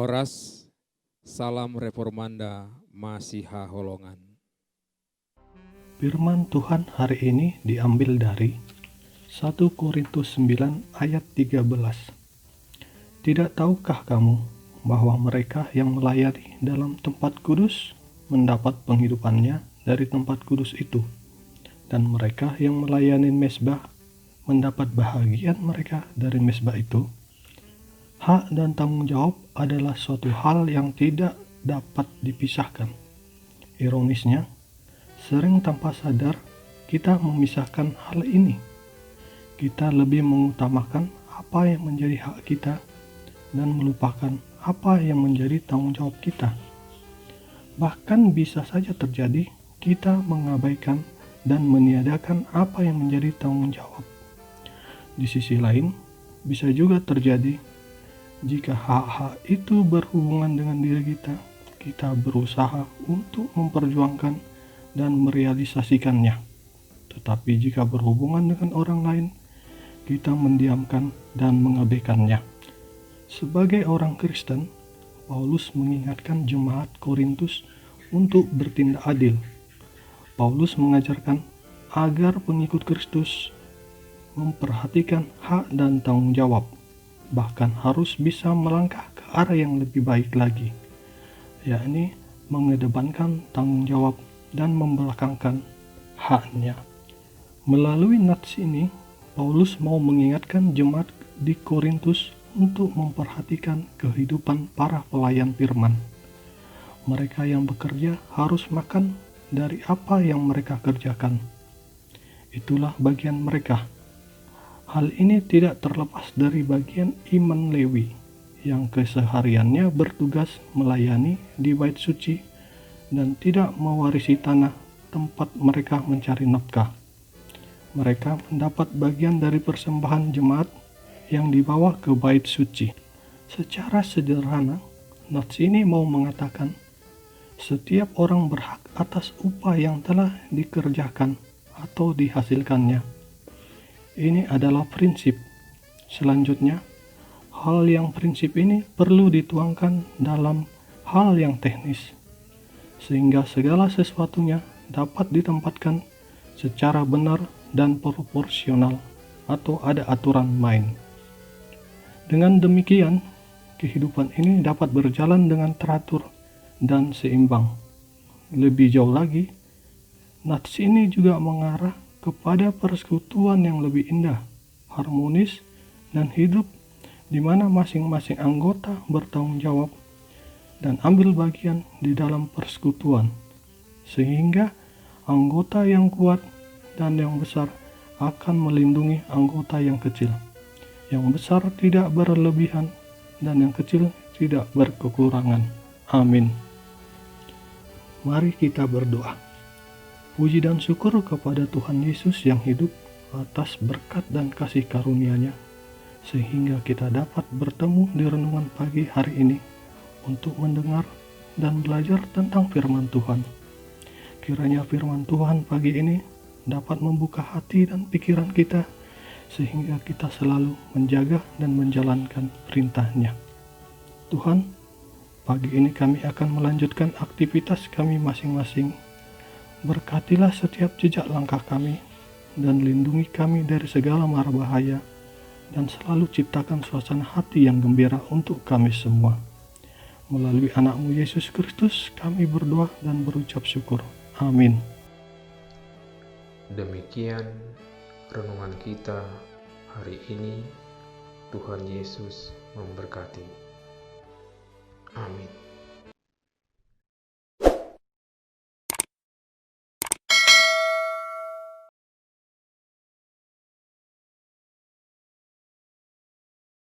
Horas, salam reformanda Masiha Holongan. Firman Tuhan hari ini diambil dari 1 Korintus 9 ayat 13. Tidak tahukah kamu bahwa mereka yang melayani dalam tempat kudus mendapat penghidupannya dari tempat kudus itu, dan mereka yang melayani mezbah mendapat bahagian mereka dari mezbah itu? Hak dan tanggung jawab adalah suatu hal yang tidak dapat dipisahkan. Ironisnya, sering tanpa sadar kita memisahkan hal ini. Kita lebih mengutamakan apa yang menjadi hak kita dan melupakan apa yang menjadi tanggung jawab kita. Bahkan bisa saja terjadi kita mengabaikan dan meniadakan apa yang menjadi tanggung jawab. Di sisi lain, bisa juga terjadi jika hak-hak itu berhubungan dengan diri kita, kita berusaha untuk memperjuangkan dan merealisasikannya. Tetapi jika berhubungan dengan orang lain, kita mendiamkan dan mengabaikannya. Sebagai orang Kristen, Paulus mengingatkan jemaat Korintus untuk bertindak adil. Paulus mengajarkan agar pengikut Kristus memperhatikan hak dan tanggung jawab, bahkan harus bisa melangkah ke arah yang lebih baik lagi, yakni mengedepankan tanggung jawab dan membelakangkan haknya. Melalui nats ini, Paulus mau mengingatkan jemaat di Korintus untuk memperhatikan kehidupan para pelayan firman. Mereka yang bekerja harus makan dari apa yang mereka kerjakan. Itulah bagian mereka. Hal ini tidak terlepas dari bagian iman Lewi yang kesehariannya bertugas melayani di bait suci dan tidak mewarisi tanah tempat mereka mencari nafkah. Mereka mendapat bagian dari persembahan jemaat yang dibawa ke bait suci. Secara sederhana, nats ini mau mengatakan setiap orang berhak atas upah yang telah dikerjakan atau dihasilkannya. Ini adalah prinsip. Selanjutnya, hal yang prinsip ini perlu dituangkan dalam hal yang teknis, sehingga segala sesuatunya dapat ditempatkan secara benar dan proporsional atau ada aturan main. Dengan demikian, kehidupan ini dapat berjalan dengan teratur dan seimbang. Lebih jauh lagi, nats ini juga mengarah kepada persekutuan yang lebih indah, harmonis, dan hidup di mana masing-masing anggota bertanggung jawab dan ambil bagian di dalam persekutuan, sehingga anggota yang kuat dan yang besar akan melindungi anggota yang kecil. Yang besar tidak berlebihan dan yang kecil tidak berkekurangan. Amin. Mari kita berdoa. Puji dan syukur kepada Tuhan Yesus yang hidup atas berkat dan kasih karunia-Nya, sehingga kita dapat bertemu di renungan pagi hari ini untuk mendengar dan belajar tentang firman Tuhan. Kiranya firman Tuhan pagi ini dapat membuka hati dan pikiran kita, sehingga kita selalu menjaga dan menjalankan perintah-Nya. Tuhan, pagi ini kami akan melanjutkan aktivitas kami masing-masing. Berkatilah setiap jejak langkah kami, dan lindungi kami dari segala mara bahaya, dan selalu ciptakan suasana hati yang gembira untuk kami semua. Melalui anak-Mu Yesus Kristus, kami berdoa dan berucap syukur. Amin. Demikian renungan kita hari ini. Tuhan Yesus memberkati. Amin.